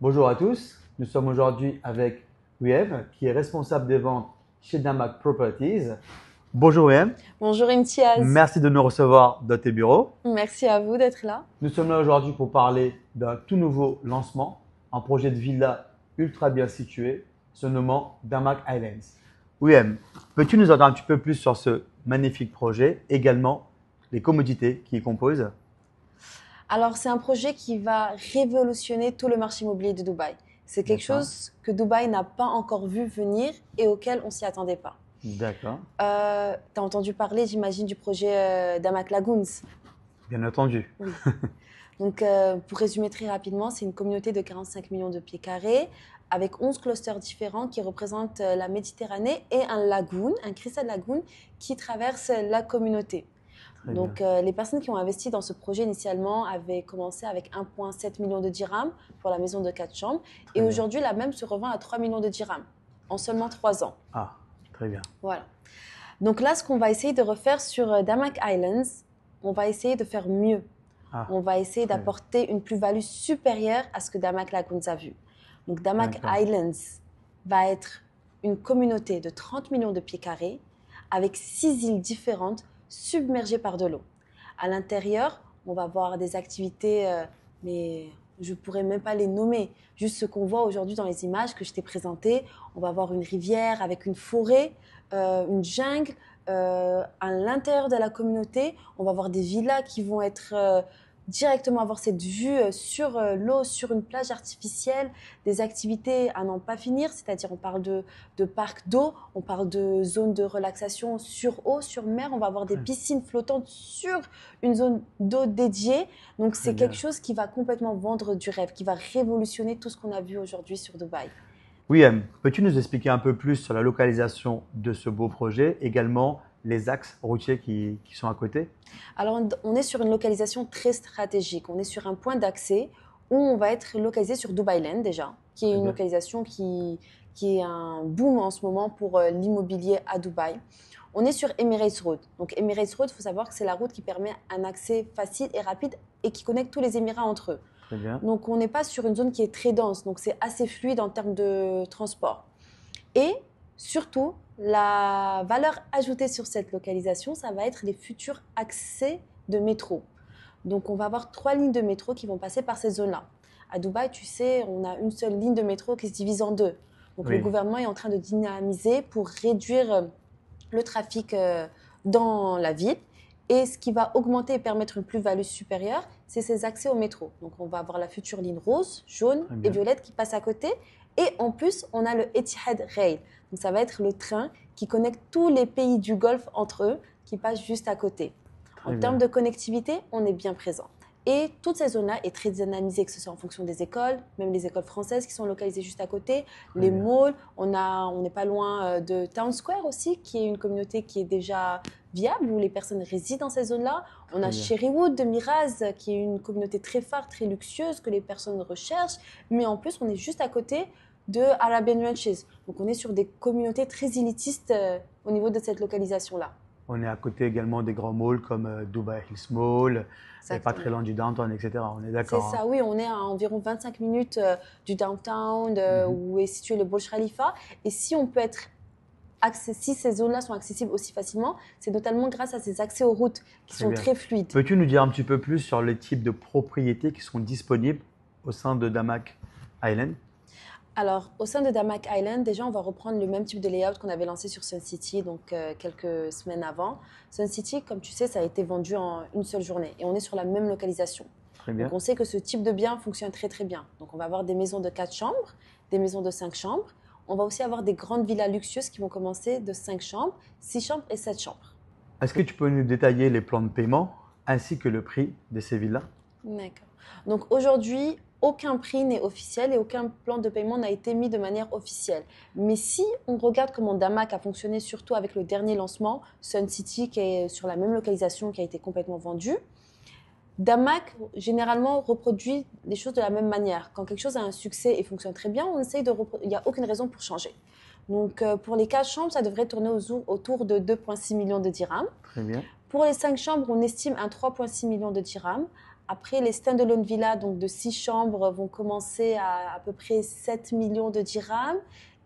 Bonjour à tous, nous sommes aujourd'hui avec Wiem qui est responsable des ventes chez Damac Properties. Bonjour Wiem, Bonjour Imtiaz, merci de nous recevoir dans tes bureaux. merci à vous d'être là. Nous sommes là aujourd'hui pour parler d'un tout nouveau lancement, un projet de villa ultra bien situé, se nommant Damac Islands. Wiem, peux-tu nous en dire un petit peu plus sur ce magnifique projet, également les commodités qui y composent? Alors c'est un projet qui va révolutionner tout le marché immobilier de Dubaï. C'est quelque D'accord, chose que Dubaï n'a pas encore vu venir et auquel on s'y attendait pas. d'accord, Tu as entendu parler, j'imagine, du projet d'Amak Lagoons. bien entendu. Oui. Donc pour résumer très rapidement, c'est une communauté de 45 millions de pieds carrés avec 11 clusters différents qui représentent la Méditerranée et un lagoon, un crystal lagoon qui traverse la communauté. Très bien, Donc, les personnes qui ont investi dans ce projet initialement avaient commencé avec 1,7 million de dirhams pour la maison de 4 chambres. Et très bien. aujourd'hui, la même se revend à 3 millions de dirhams en seulement 3 ans. Ah, très bien. Voilà. Donc là, ce qu'on va essayer de refaire sur Damac Islands, on va essayer de faire mieux. Ah, On va essayer très bien. d'apporter une plus-value supérieure à ce que Damac Lagoons a vu. Donc, Damac D'accord. Islands va être une communauté de 30 millions de pieds carrés avec 6 îles différentes submergées par de l'eau. À l'intérieur, on va voir des activités, mais je ne pourrais même pas les nommer. Juste ce qu'on voit aujourd'hui dans les images que je t'ai présentées. On va voir une rivière avec une forêt, une jungle. À l'intérieur de la communauté, on va voir des villas qui vont être directement avoir cette vue sur l'eau, sur une plage artificielle, des activités à n'en pas finir, c'est-à-dire on parle de parcs d'eau, on parle de zones de relaxation sur eau, sur mer, on va avoir des Très, piscines flottantes sur une zone d'eau dédiée. Donc très c'est quelque bien. chose qui va complètement vendre du rêve, qui va révolutionner tout ce qu'on a vu aujourd'hui sur Dubaï. Oui, peux-tu nous expliquer un peu plus sur la localisation de ce beau projet, également les axes routiers qui sont à côté? Alors, on est sur une localisation très stratégique. On est sur un point d'accès où on va être localisé sur Dubai Land déjà, qui est Très une bien, localisation qui est un boom en ce moment pour l'immobilier à Dubaï. On est sur Emirates Road. Donc, Emirates Road, il faut savoir que c'est la route qui permet un accès facile et rapide et qui connecte tous les Émirats entre eux. très bien, Donc, on n'est pas sur une zone qui est très dense. Donc, c'est assez fluide en termes de transport. Et surtout, la valeur ajoutée sur cette localisation, ça va être les futurs accès de métro. Donc, on va avoir 3 lignes de métro qui vont passer par ces zones-là. À Dubaï, tu sais, on a une seule ligne de métro qui se divise en deux. Donc, le oui, gouvernement est en train de dynamiser pour réduire le trafic dans la ville. Et ce qui va augmenter et permettre une plus-value supérieure, c'est ces accès au métro. Donc, on va avoir la future ligne rose, jaune très et bien, violette qui passe à côté. Et en plus, on a le Etihad Rail. Donc, ça va être le train qui connecte tous les pays du Golfe entre eux, qui passe juste à côté. En très termes bien, de connectivité, on est bien présent. Et toute cette zone-là est très dynamisée, que ce soit en fonction des écoles, même les écoles françaises qui sont localisées juste à côté, très les bien, malls. On n'est pas loin de Town Square aussi, qui est une communauté qui est déjà viable, où les personnes résident dans ces zones-là. On très a bien. Cherrywood de Miraz, qui est une communauté très phare, très luxueuse, que les personnes recherchent. Mais en plus, on est juste à côté de Arabian Ranches. Donc on est sur des communautés très élitistes au niveau de cette localisation-là. On est à côté également des grands malls comme Dubai Hills Mall, et pas très Exactement. loin du downtown, etc. On est C'est d'accord, hein? ça, oui, on est à environ 25 minutes du downtown Mhm. où est situé le Burj Khalifa. Et si on peut être si ces zones-là sont accessibles aussi facilement, c'est notamment grâce à ces accès aux routes qui Très sont bien. très fluides. Peux-tu nous dire un petit peu plus sur les types de propriétés qui sont disponibles au sein de Damac Island? Alors, au sein de Damac Island, déjà, on va reprendre le même type de layout qu'on avait lancé sur Sun City, donc quelques semaines avant. Sun City, comme tu sais, ça a été vendu en une seule journée et on est sur la même localisation. Très Donc, bien, on sait que ce type de bien fonctionne très, très bien. Donc, on va avoir des maisons de 4 chambres, des maisons de 5 chambres. On va aussi avoir des grandes villas luxueuses qui vont commencer de 5 chambres, 6 chambres et 7 chambres. est-ce que tu peux nous détailler les plans de paiement ainsi que le prix de ces villas? D'accord. Donc aujourd'hui, aucun prix n'est officiel et aucun plan de paiement n'a été mis de manière officielle. Mais si on regarde comment Damac a fonctionné, surtout avec le dernier lancement, Sun City, qui est sur la même localisation, qui a été complètement vendu, Damac généralement reproduit les choses de la même manière. Quand quelque chose a un succès et fonctionne très bien, on essaye il n'y a aucune raison pour changer. Donc pour les 4 chambres, ça devrait tourner autour de 2,6 millions de dirhams. Très bien, Pour les 5 chambres, on estime un 3,6 millions de dirhams Après, les stand-alone villas, donc de 6 chambres, vont commencer à peu près 7 millions de dirhams.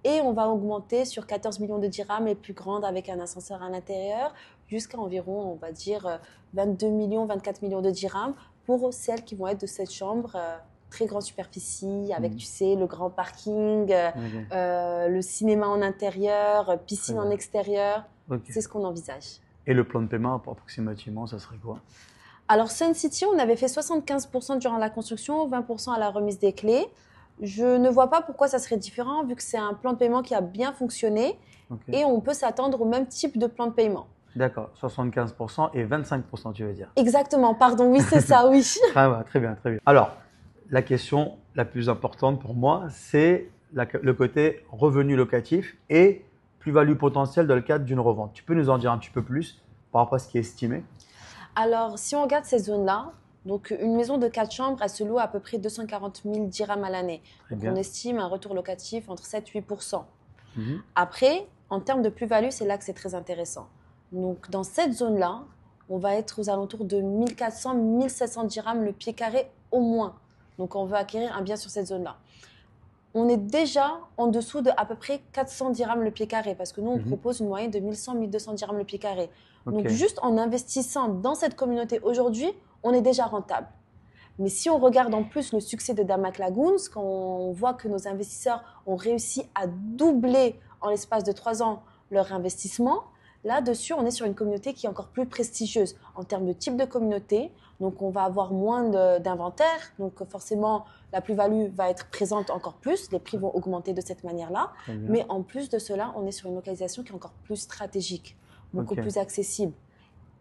Et on va augmenter sur 14 millions de dirhams, les plus grandes avec un ascenseur à l'intérieur, jusqu'à environ, on va dire, 22 millions, 24 millions de dirhams pour celles qui vont être de 7 chambres, très grande superficie, avec, tu sais, le grand parking, le cinéma en intérieur, piscine en extérieur. C'est ce qu'on envisage. Et le plan de paiement, approximativement, ça serait quoi? Alors, Sun City, on avait fait 75% durant la construction, 20% à la remise des clés. Je ne vois pas pourquoi ça serait différent, vu que c'est un plan de paiement qui a bien fonctionné et on peut s'attendre au même type de plan de paiement. D'accord, 75% et 25%, tu veux dire? Exactement, pardon, oui, c'est ça, oui. Ah ouais, très bien, très bien. Alors, la question la plus importante pour moi, c'est le côté revenu locatif et plus-value potentielle dans le cadre d'une revente. Tu peux nous en dire un petit peu plus par rapport à ce qui est estimé? Alors, si on regarde ces zones-là, donc une maison de 4 chambres, elle se loue à peu près 240 000 dirhams à l'année. Donc, on estime un retour locatif entre 7 et 8%. Après, en termes de plus-value, c'est là que c'est très intéressant. Donc, dans cette zone-là, on va être aux alentours de 1400, 1700 dirhams le pied carré au moins. Donc, on veut acquérir un bien sur cette zone-là. On est déjà en dessous de à peu près 400 dirhams le pied carré parce que nous, on propose une moyenne de 1100, 1200 dirhams le pied carré. Donc, juste en investissant dans cette communauté aujourd'hui, on est déjà rentable. Mais si on regarde en plus le succès de Damac Lagoons, quand on voit que nos investisseurs ont réussi à doubler en l'espace de 3 ans leur investissement, là-dessus, on est sur une communauté qui est encore plus prestigieuse en termes de type de communauté. Donc, on va avoir moins d'inventaire. Donc, forcément, la plus-value va être présente encore plus. Les prix vont augmenter de cette manière-là. Mais en plus de cela, on est sur une localisation qui est encore plus stratégique, beaucoup plus accessible.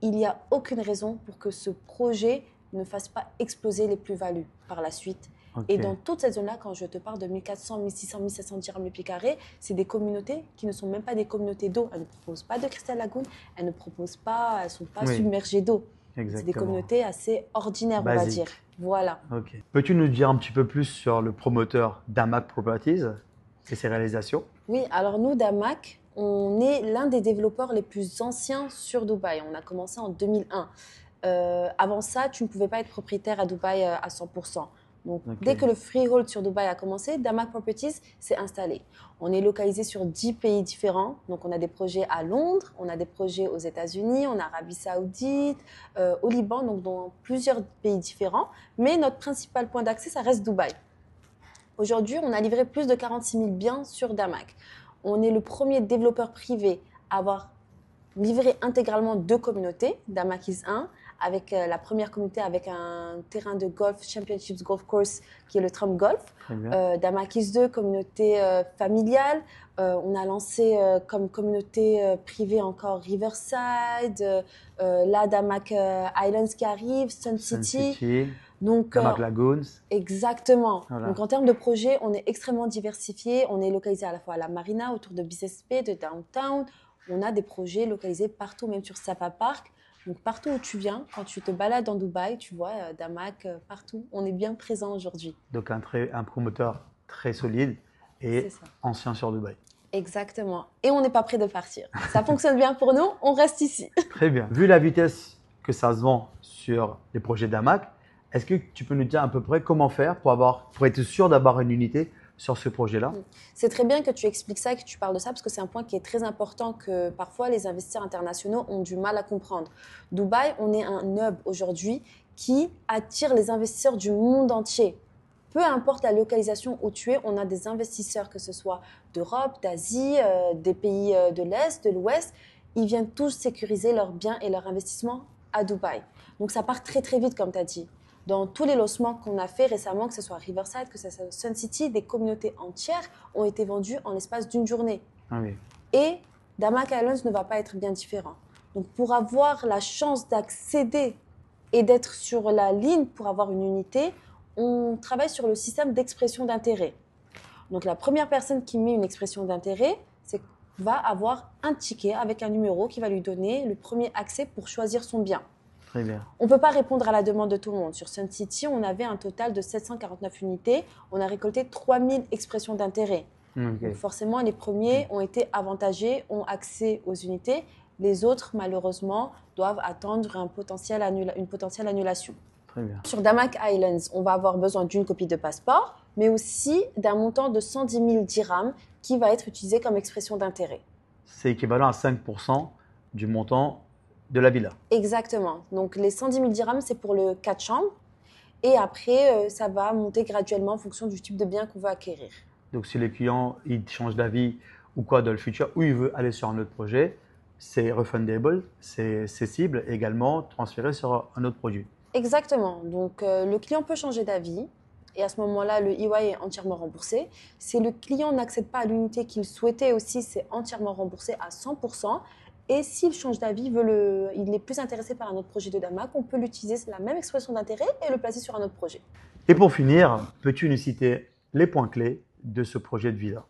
Il n'y a aucune raison pour que ce projet ne fasse pas exploser les plus-values par la suite. Et dans toute cette zone-là, quand je te parle de 1400, 1600, 1700 dirhams le pied carré, c'est des communautés qui ne sont même pas des communautés d'eau. Elles ne proposent pas de Crystal Lagoon, elles ne sont pas submergées d'eau. C'est des communautés assez ordinaires, on va dire. Voilà. Peux-tu nous dire un petit peu plus sur le promoteur Damac Properties et ses réalisations? Oui, alors nous, Damac, on est l'un des développeurs les plus anciens sur Dubaï. On a commencé en 2001. Avant ça, tu ne pouvais pas être propriétaire à Dubaï à 100%. Donc, dès que le freehold sur Dubaï a commencé, Damac Properties s'est installé. On est localisé sur 10 pays différents. Donc, on a des projets à Londres, on a des projets aux États-Unis, en Arabie Saoudite, au Liban, donc dans plusieurs pays différents. Mais notre principal point d'accès, ça reste Dubaï. Aujourd'hui, on a livré plus de 46 000 biens sur Damac. On est le premier développeur privé à avoir livré intégralement 2 communautés, Damac is 1, avec la première communauté avec un terrain de golf, Championships Golf Course, qui est le Trump Golf. Damac is 2, communauté familiale. On a lancé comme communauté privée encore Riverside, là Damac Islands qui arrive, Sun City. Donc, Damac Lagoons. Exactement. Voilà. Donc, en termes de projet, on est extrêmement diversifié. On est localisé à la fois à la Marina, autour de Business Bay, de Downtown. On a des projets localisés partout, même sur Safa Park. Donc, partout où tu viens, quand tu te balades en Dubaï, tu vois Damac partout. On est bien présent aujourd'hui. Donc, un promoteur très solide et ancien sur Dubaï. Exactement. Et on n'est pas prêt de partir. Ça fonctionne bien pour nous, on reste ici. Très bien. Vu la vitesse que ça se vend sur les projets Damac, est-ce que tu peux nous dire à peu près comment faire pour être sûr d'avoir une unité sur ce projet-là? C'est très bien que tu expliques ça et que tu parles de ça parce que c'est un point qui est très important que parfois les investisseurs internationaux ont du mal à comprendre. Dubaï, on est un hub aujourd'hui qui attire les investisseurs du monde entier. Peu importe la localisation où tu es, on a des investisseurs, que ce soit d'Europe, d'Asie, des pays de l'Est, de l'Ouest. Ils viennent tous sécuriser leurs biens et leurs investissements à Dubaï. Donc ça part très très vite comme tu as dit. Dans tous les logements qu'on a fait récemment, que ce soit Riverside, que ce soit Sun City, des communautés entières ont été vendues en l'espace d'une journée. Et Damac Islands ne va pas être bien différent. Donc, pour avoir la chance d'accéder et d'être sur la ligne pour avoir une unité, on travaille sur le système d'expression d'intérêt. Donc, la première personne qui met une expression d'intérêt va avoir un ticket avec un numéro qui va lui donner le premier accès pour choisir son bien. Très bien. On ne peut pas répondre à la demande de tout le monde. Sur Sun City, on avait un total de 749 unités. On a récolté 3000 expressions d'intérêt. Donc forcément, les premiers ont été avantagés, ont accès aux unités. Les autres, malheureusement, doivent attendre une potentielle annulation. Très bien. Sur Damac Islands, on va avoir besoin d'une copie de passeport, mais aussi d'un montant de 110 000 dirhams qui va être utilisé comme expression d'intérêt. C'est équivalent à 5% du montant de la villa. Exactement. Donc les 110 000 dirhams, c'est pour le 4 chambres. Et après, ça va monter graduellement en fonction du type de bien qu'on veut acquérir. Donc, si le client il change d'avis ou quoi dans le futur, ou il veut aller sur un autre projet, c'est refundable, c'est cessible et également transféré sur un autre produit. Exactement. Donc le client peut changer d'avis. Et à ce moment-là, le EY est entièrement remboursé. Si le client n'accède pas à l'unité qu'il souhaitait aussi, c'est entièrement remboursé à 100%. Et s'il change d'avis, il est plus intéressé par un autre projet de Damac, on peut l'utiliser, c'est la même expression d'intérêt et le placer sur un autre projet. Et pour finir, peux-tu nous citer les points clés de ce projet de villa?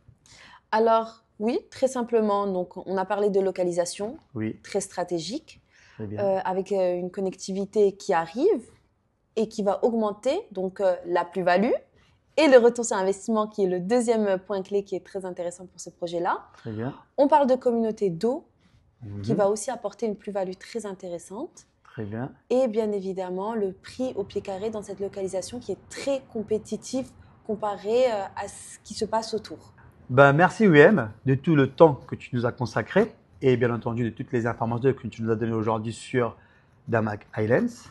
Alors, oui, très simplement, donc, on a parlé de localisation, Oui, très stratégique, très bien. avec une connectivité qui arrive et qui va augmenter donc, la plus-value et le retour sur investissement, qui est le deuxième point clé qui est très intéressant pour ce projet-là. Très bien. On parle de communauté d'eau, qui Mhm. va aussi apporter une plus-value très intéressante. Très bien. Et bien évidemment, le prix au pied carré dans cette localisation qui est très compétitif comparé à ce qui se passe autour. Ben, merci UM de tout le temps que tu nous as consacré et bien entendu de toutes les informations que tu nous as données aujourd'hui sur Damac Islands.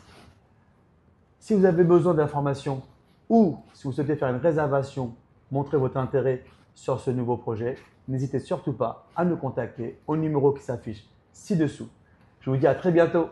Si vous avez besoin d'informations ou si vous souhaitez faire une réservation, montrer votre intérêt sur ce nouveau projet, n'hésitez surtout pas à nous contacter au numéro qui s'affiche ci-dessous. Je vous dis à très bientôt.